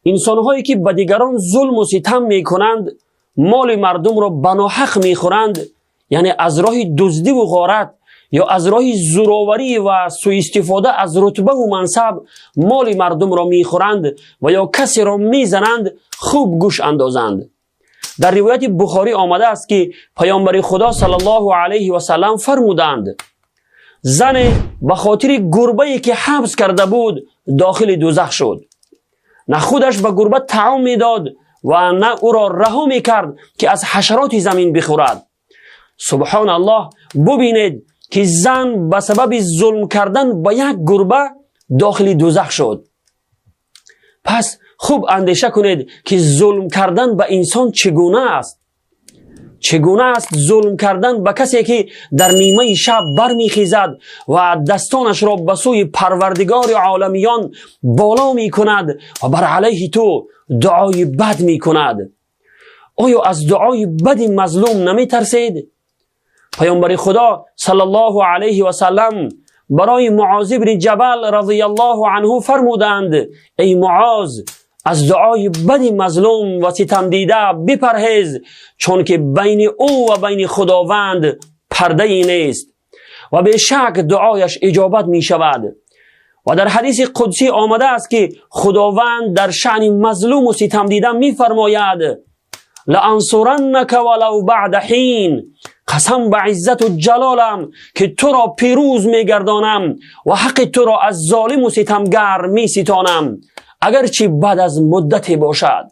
انسانهایی که به دیگران ظلم و ستم میکنند، مال مردم را بناحق میخورند، یعنی از راه دزدی و غارت یا از راه زورآوری و سوء استفاده از رتبه و منصب مال مردم را میخورند و یا کسی را میزنند، خوب گوش اندازند. در روایت بخاری آمده است که پیامبر خدا صلی الله علیه و سلم فرمودند زن به خاطر گربه‌ای که حبس کرده بود داخل دوزخ شد. نه خودش به گربه طعام میداد و نه او را رها میکرد که از حشرات زمین بخورد. سبحان الله، ببینید که زن به سبب ظلم کردن به یک گربه داخل دوزخ شد. پس خوب اندیشه کنید که ظلم کردن به انسان چگونه است. چگونه است ظلم کردن به کسی که در نیمه شب برمیخیزد و دستانش را به سوی پروردگار عالمیان بالا می کند و بر علیه تو دعای بد می کند. آیا از دعای بد مظلوم نمی ترسید؟ پیامبر خدا صلی الله علیه و سلم برای معاذ بن جبل رضی الله عنه فرمودند ای معاذ، از دعای بد مظلوم و ستم دیده بپرهیز، چون که بین او و بین خداوند پرده ای نیست و به شک دعایش اجابت می شود. و در حدیث قدسی آمده است که خداوند در شأن مظلوم و ستم دیده می فرماید لانصرنک ولو بعد حین، قسم به عزت و جلالم که تو را پیروز می گردانم و حق تو را از ظالم و ستمگر می ستانم، اگرچه بعد از مدتی باشد.